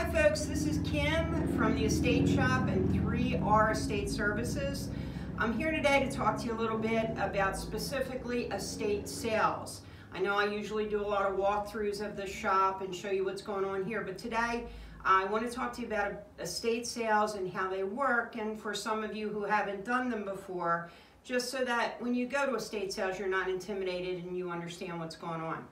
Hi folks, this is Kim from the Estate Shop and 3R Estate Services. I'm here today to talk to you a little bit about specifically estate sales. I know I usually do a lot of walkthroughs of the shop and show you what's going on here, but today I want to talk to you about estate sales and how they work, and for some of you who haven't done them before, just so that when you go to estate sales you're not intimidated and you understand what's going on.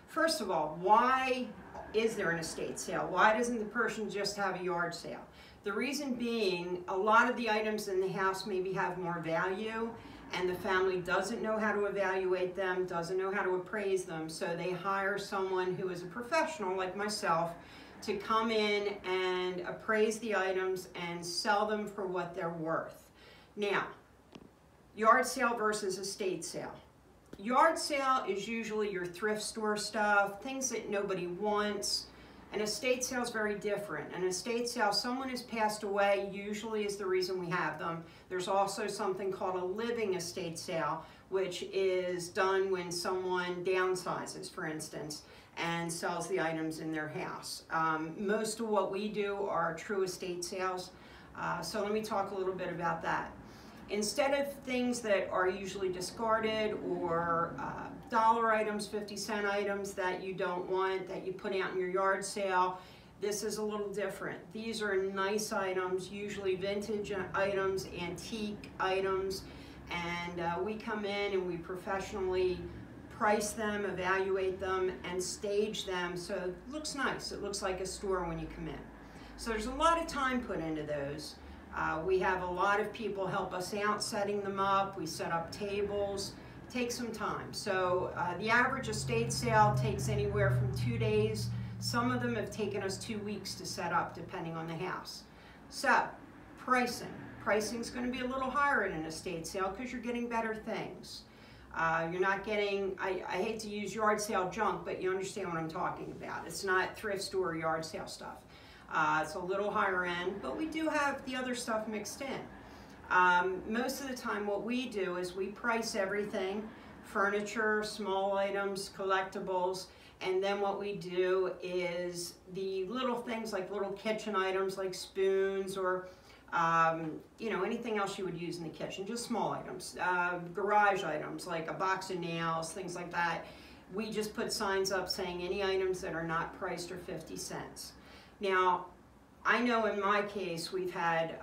First of all, why is there an estate sale? Why doesn't the person just have a yard sale? The reason being, a lot of the items in the house maybe have more value and the family doesn't know how to evaluate them, doesn't know how to appraise them, so they hire someone who is a professional like myself to come in and appraise the items and sell them for what they're worth. Now, yard sale versus estate sale. Yard sale is usually your thrift store stuff, things that nobody wants. An estate sale is very different. An estate sale, someone has passed away, usually is the reason we have them. There's also something called a living estate sale, which is done when someone downsizes, for instance, and sells the items in their house. Most of what we do are true estate sales, so let me talk a little bit about that. Instead of things that are usually discarded or dollar items, 50-cent items that you don't want, that you put out in your yard sale, this is a little different. These are nice items, usually vintage items, antique items, and we come in and we professionally price them, evaluate them, and stage them so it looks nice. It looks like a store when you come in. So there's a lot of time put into those. We have a lot of people help us out setting them up. We set up tables. It takes some time. So the average estate sale takes anywhere from 2 days. Some of them have taken us 2 weeks to set up, depending on the house. So pricing. Pricing is going to be a little higher in an estate sale because you're getting better things. You're not getting, I hate to use yard sale junk, but you understand what I'm talking about. It's not thrift store yard sale stuff. It's a little higher end, but we do have the other stuff mixed in. Most of the time what we do is we price everything, furniture, small items, collectibles, and then what we do is the little things like little kitchen items like spoons or you know, anything else you would use in the kitchen, just small items, garage items like a box of nails, things like that. We just put signs up saying any items that are not priced are 50 cents. Now, I know in my case we've had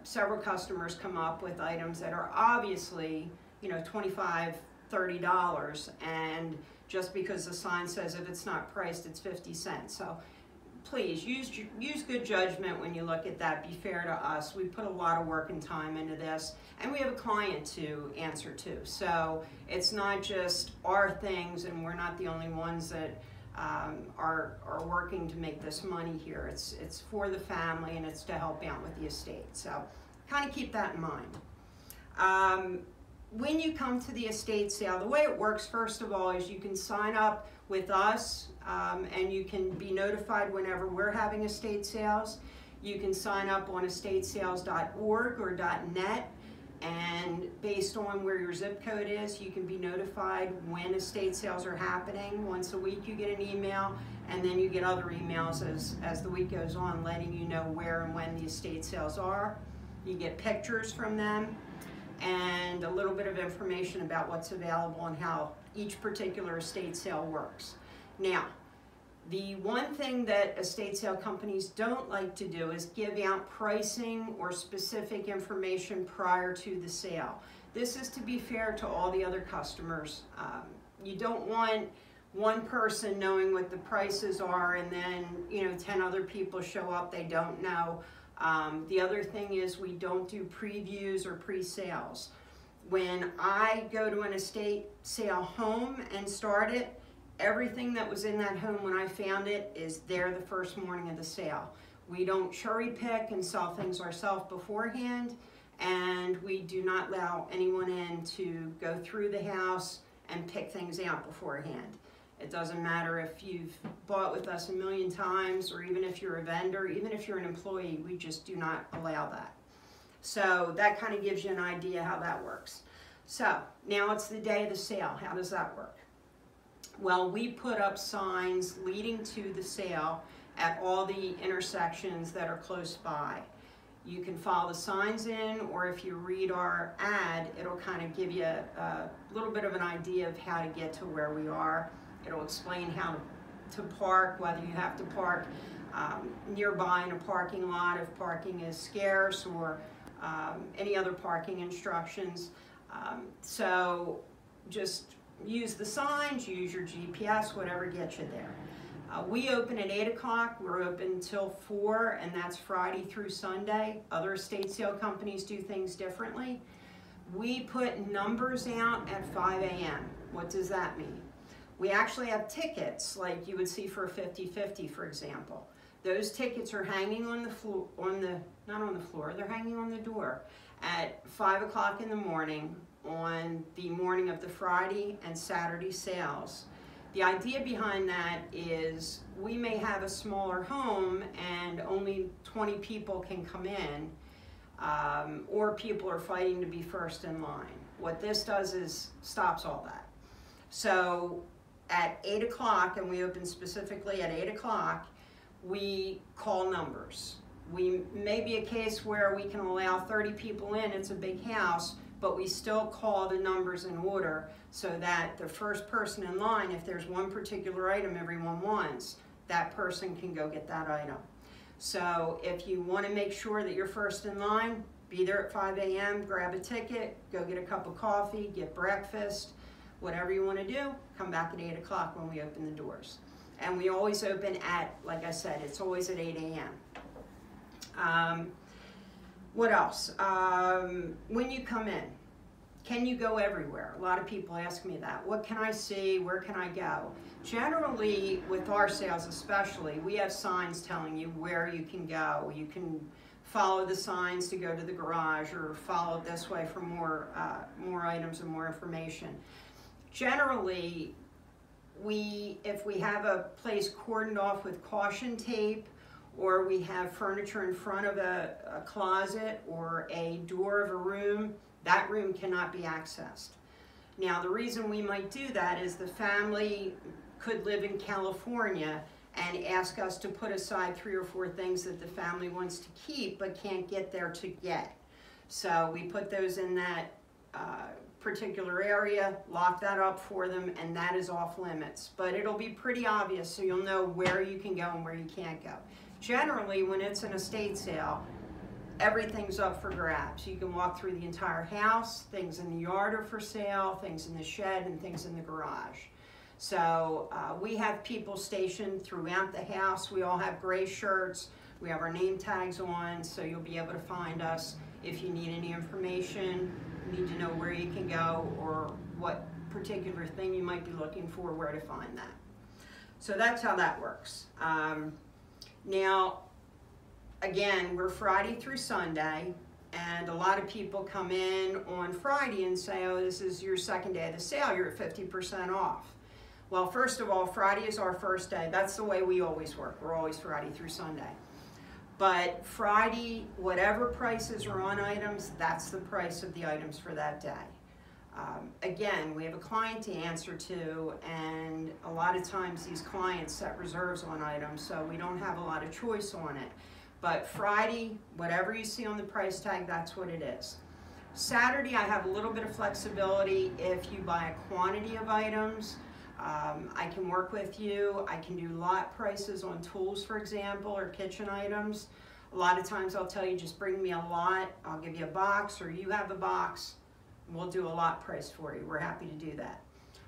several customers come up with items that are obviously, you know, $25, $30, and just because the sign says if it's not priced, it's 50 cents. So please use good judgment when you look at that. Be fair to us. We put a lot of work and time into this, and we have a client to answer to. So it's not just our things, and we're not the only ones that are working to make this money here. It's for the family and it's to help out with the estate. So kind of keep that in mind. When you come to the estate sale, the way it works, first of all, is you can sign up with us and you can be notified whenever we're having estate sales. You can sign up on estatesales.org or .net. And based on where your zip code is, you can be notified when estate sales are happening. Once a week you get an email, and then you get other emails as the week goes on letting you know where and when the estate sales are. You get pictures from them and a little bit of information about what's available and how each particular estate sale works. Now, the one thing that estate sale companies don't like to do is give out pricing or specific information prior to the sale. This is to be fair to all the other customers. You don't want one person knowing what the prices are and then, you know, 10 other people show up, they don't know. The other thing is we don't do previews or pre-sales. When I go to an estate sale home and start it, everything that was in that home when I found it is there the first morning of the sale. We don't cherry pick and sell things ourselves beforehand, and we do not allow anyone in to go through the house and pick things out beforehand. It doesn't matter if you've bought with us a million times or even if you're a vendor, even if you're an employee, we just do not allow that. So that kind of gives you an idea how that works. So now it's the day of the sale. How does that work? Well, we put up signs leading to the sale at all the intersections that are close by. You can follow the signs in, or if you read our ad, it'll kind of give you a little bit of an idea of how to get to where we are. It'll explain how to park, whether you have to park nearby in a parking lot if parking is scarce, or any other parking instructions. So just use the signs, use your GPS, whatever gets you there. We open at 8 o'clock, we're open till 4, and that's Friday through Sunday. Other estate sale companies do things differently. We put numbers out at 5 a.m. What does that mean? We actually have tickets, like you would see for a 50-50, for example. Those tickets are hanging on the floor, not on the floor, they're hanging on the door at 5 o'clock in the morning on the morning of the Friday and Saturday sales. The idea behind that is we may have a smaller home and only 20 people can come in, or people are fighting to be first in line. What this does is stops all that. So at 8 o'clock, and we open specifically at 8 o'clock, we call numbers. We may be a case where we can allow 30 people in, it's a big house, but we still call the numbers in order so that the first person in line, if there's one particular item everyone wants, that person can go get that item. So if you want to make sure that you're first in line, be there at 5 a.m., grab a ticket, go get a cup of coffee, get breakfast, whatever you want to do, come back at 8 o'clock when we open the doors. And we always open at, like I said, it's always at 8 a.m. What else? When you come in, can you go everywhere? A lot of people ask me that. What can I see? Where can I go? Generally, with our sales especially, we have signs telling you where you can go. You can follow the signs to go to the garage, or follow this way for more items and more information. Generally, if we have a place cordoned off with caution tape, or we have furniture in front of a closet or a door of a room, that room cannot be accessed. Now, the reason we might do that is the family could live in California and ask us to put aside 3 or 4 things that the family wants to keep but can't get there to get. So we put those in that particular area, lock that up for them, and that is off limits. But it'll be pretty obvious, so you'll know where you can go and where you can't go. Generally, when it's an estate sale, everything's up for grabs. You can walk through the entire house, things in the yard are for sale, things in the shed, and things in the garage. So we have people stationed throughout the house. We all have gray shirts. We have our name tags on, so you'll be able to find us if you need any information, need to know where you can go, or what particular thing you might be looking for, where to find that. So that's how that works. Now, again, we're Friday through Sunday, and a lot of people come in on Friday and say, oh, this is your second day of the sale, you're at 50% off. Well, first of all, Friday is our first day. That's the way we always work. We're always Friday through Sunday. But Friday, whatever prices are on items, that's the price of the items for that day. Again, we have a client to answer to, and a lot of times these clients set reserves on items, so we don't have a lot of choice on it. But Friday, whatever you see on the price tag, that's what it is. Saturday, I have a little bit of flexibility. If you buy a quantity of items, I can work with you. I can do lot prices on tools, for example, or kitchen items. A lot of times I'll tell you, just bring me a lot. I'll give you a box, or you have a box. We'll do a lot price for you. We're happy to do that.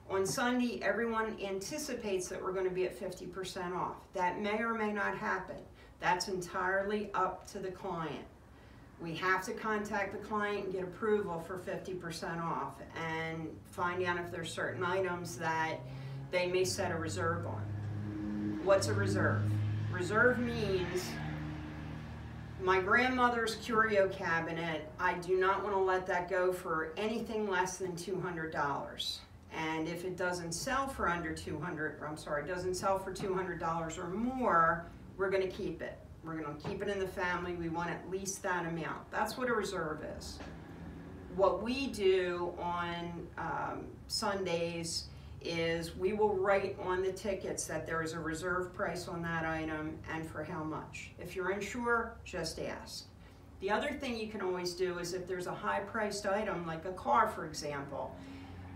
On Sunday, everyone anticipates that we're going to be at 50% off. That may or may not happen. That's entirely up to the client. We have to contact the client and get approval for 50% off and find out if there's certain items that they may set a reserve on. What's a reserve? Reserve means my grandmother's curio cabinet, I do not want to let that go for anything less than $200. And if it doesn't sell for doesn't sell for $200 or more, we're going to keep it. We're going to keep it in the family. We want at least that amount. That's what a reserve is. What we do on Sundays is we will write on the tickets that there is a reserve price on that item and for how much. If you're unsure, just ask. The other thing you can always do is if there's a high-priced item, like a car, for example,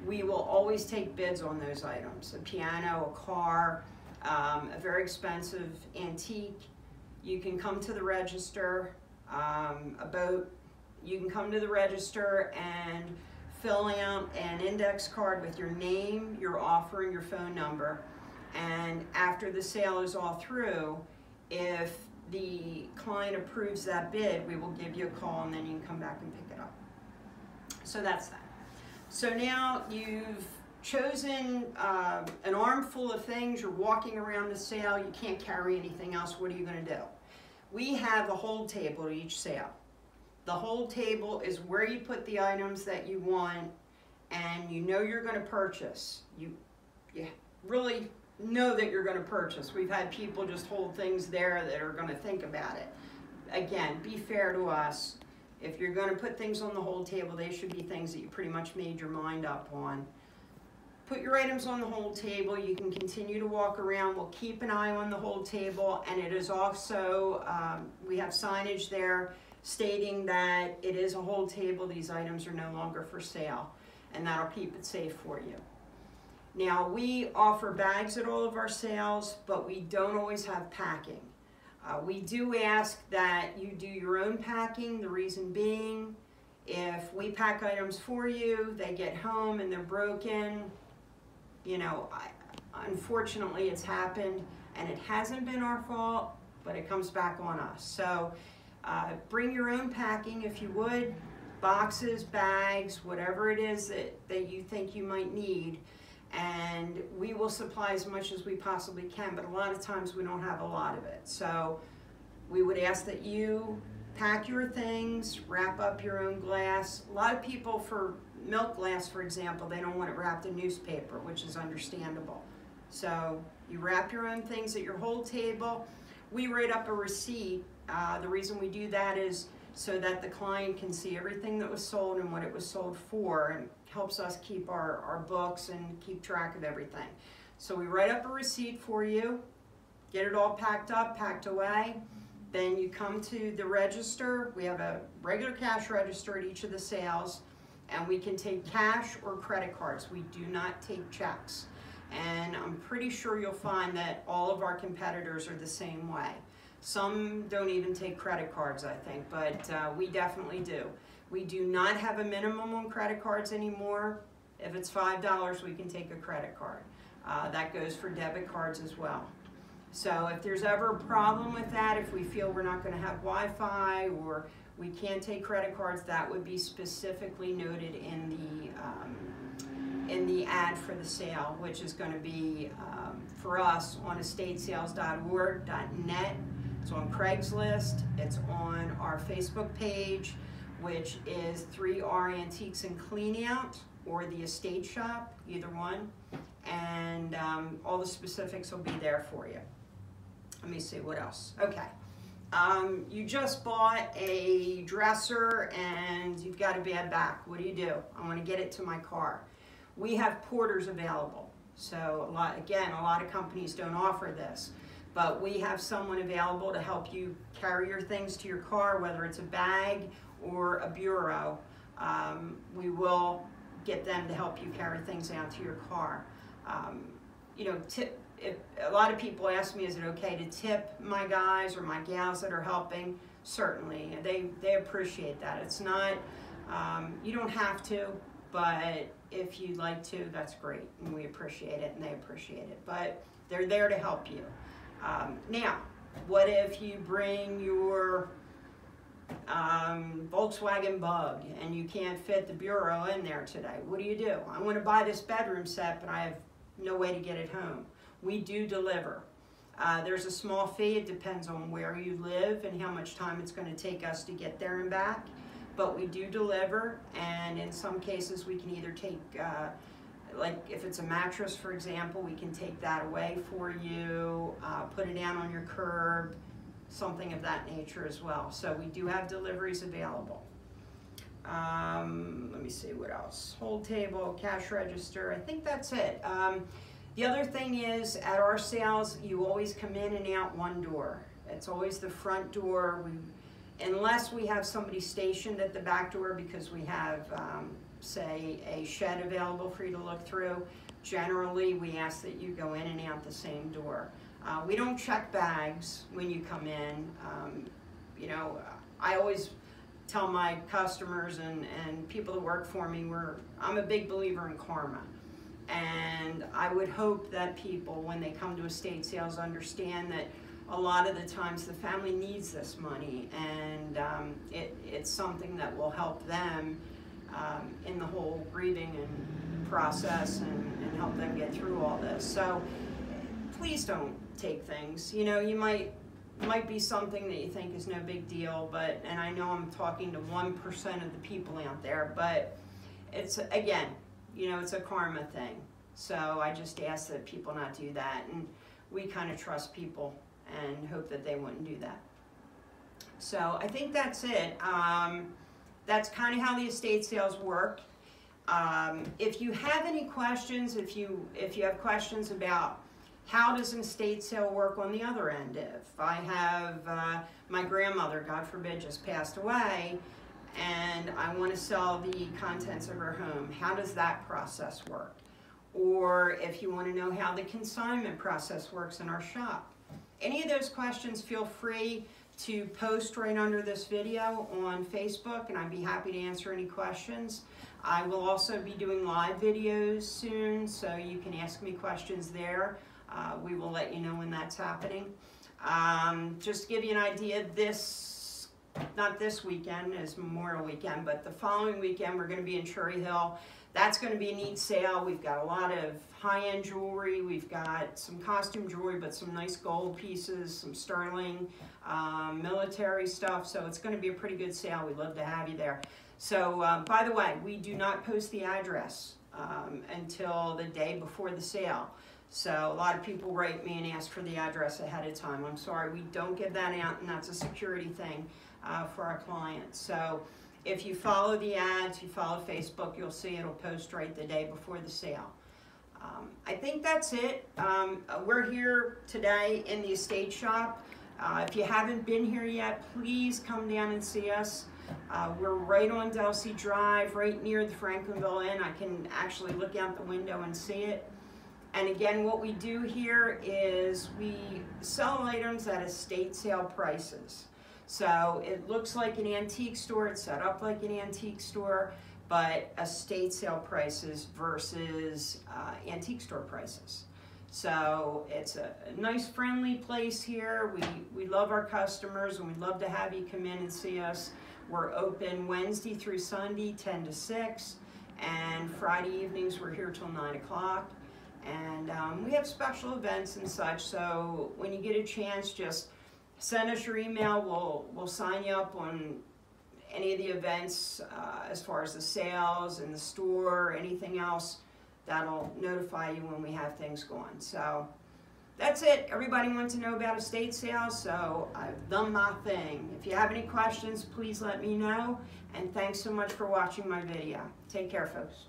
we will always take bids on those items. A piano, a car, a very expensive antique. You can come to the register, a boat. You can come to the register and fill out an index card with your name, your offer, and your phone number. And after the sale is all through, if the client approves that bid, we will give you a call and then you can come back and pick it up. So that's that. So now you've chosen an armful of things, you're walking around the sale, you can't carry anything else, what are you going to do? We have a hold table at each sale. The hold table is where you put the items that you want and you know you're going to purchase. You really know that you're going to purchase. We've had people just hold things there that are going to think about it. Again, be fair to us. If you're going to put things on the hold table, they should be things that you pretty much made your mind up on. Put your items on the hold table. You can continue to walk around. We'll keep an eye on the hold table, and it is also, we have signage there stating that it is a hold table. These items are no longer for sale, and that'll keep it safe for you. Now, we offer bags at all of our sales, but we don't always have packing. We do ask that you do your own packing, the reason being, if we pack items for you, they get home and they're broken, you know, unfortunately it's happened, and it hasn't been our fault, but it comes back on us. So bring your own packing if you would, boxes, bags, whatever it is that you think you might need, and we will supply as much as we possibly can, but a lot of times we don't have a lot of it. So we would ask that you pack your things, wrap up your own glass. A lot of people, for milk glass, for example, they don't want it wrapped in newspaper, which is understandable. So you wrap your own things at your hold table. We write up a receipt. The reason we do that is so that the client can see everything that was sold and what it was sold for, and helps us keep our books and keep track of everything. So we write up a receipt for you, get it all packed up, packed away. Then you come to the register. We have a regular cash register at each of the sales, and we can take cash or credit cards. We do not take checks. And I'm pretty sure you'll find that all of our competitors are the same way. Some don't even take credit cards, I think, but we definitely do. We do not have a minimum on credit cards anymore. If it's $5, we can take a credit card. That goes for debit cards as well. So if there's ever a problem with that, if we feel we're not going to have Wi-Fi or we can't take credit cards, that would be specifically noted in the ad for the sale, which is going to be for us on estatesales.org.net. It's on Craigslist. It's on our Facebook page, which is 3R Antiques and Cleanout, or the Estate Shop, either one. And all the specifics will be there for you. Let me see, what else? Okay. You just bought a dresser and you've got a bad back. What do? I want to get it to my car. We have porters available. So a lot of companies don't offer this, but we have someone available to help you carry your things to your car, whether it's a bag or a bureau. We will get them to help you carry things out to your car. You know, a lot of people ask me, is it okay to tip my guys or my gals that are helping? Certainly, they appreciate that. It's not, you don't have to, but if you'd like to, that's great, and we appreciate it, and they appreciate it. But they're there to help you. Now, what if you bring your Volkswagen Bug and you can't fit the bureau in there today? What do? I want to buy this bedroom set, but I have no way to get it home. We do deliver. There's a small fee. It depends on where you live and how much time it's going to take us to get there and back. But we do deliver, and in some cases we can either take, like if it's a mattress, for example, we can take that away for you, put it down on your curb, something of that nature as well. So we do have deliveries available. Let me see what else. Hold table, cash register, I think that's it. The other thing is, at our sales, you always come in and out one door. It's always the front door. Unless we have somebody stationed at the back door because we have, say, a shed available for you to look through, generally we ask that you go in and out the same door. We don't check bags when you come in. You know, I always tell my customers and people that work for me, I'm a big believer in karma. And I would hope that people, when they come to estate sales, understand that a lot of the times the family needs this money, and it's something that will help them in the whole grieving and process and help them get through all this. So please don't take things. You know, you might be something that you think is no big deal, and I know I'm talking to 1% of the people out there, but it's, again, you know, it's a karma thing. So I just ask that people not do that, and we kind of trust people and hope that they wouldn't do that. So I think that's it. That's kind of how the estate sales work. If you have any questions, if you have questions about how does an estate sale work on the other end, if I have my grandmother, God forbid, just passed away, and I want to sell the contents of her home, how does that process work? Or if you want to know how the consignment process works in our shop. Any of those questions, feel free to post right under this video on Facebook, and I'd be happy to answer any questions. I will also be doing live videos soon, so you can ask me questions there. We will let you know when that's happening. Just to give you an idea, not this weekend is Memorial Weekend, but the following weekend we're going to be in Cherry Hill. That's going to be a neat sale. We've got a lot of high-end jewelry. We've got some costume jewelry, but some nice gold pieces, some sterling, military stuff. So it's going to be a pretty good sale. We'd love to have you there. So, by the way, we do not post the address until the day before the sale. So a lot of people write me and ask for the address ahead of time. I'm sorry, we don't give that out, and that's a security thing for our clients. So if you follow the ads, you follow Facebook, you'll see it'll post right the day before the sale. I think that's it. We're here today in the estate shop. If you haven't been here yet, please come down and see us. We're right on Delsea Drive, right near the Franklinville Inn. I can actually look out the window and see it. And again, what we do here is we sell items at estate sale prices. So it looks like an antique store, it's set up like an antique store, but estate sale prices versus antique store prices. So it's a nice, friendly place here. We love our customers, and we'd love to have you come in and see us. We're open Wednesday through Sunday, 10 to 6, and Friday evenings we're here till 9 o'clock. And we have special events and such, so when you get a chance, just send us your email. We'll sign you up on any of the events as far as the sales in the store or anything else. That'll notify you when we have things going. So that's it. Everybody wants to know about estate sales, so I've done my thing. If you have any questions, please let me know. And thanks so much for watching my video. Take care, folks.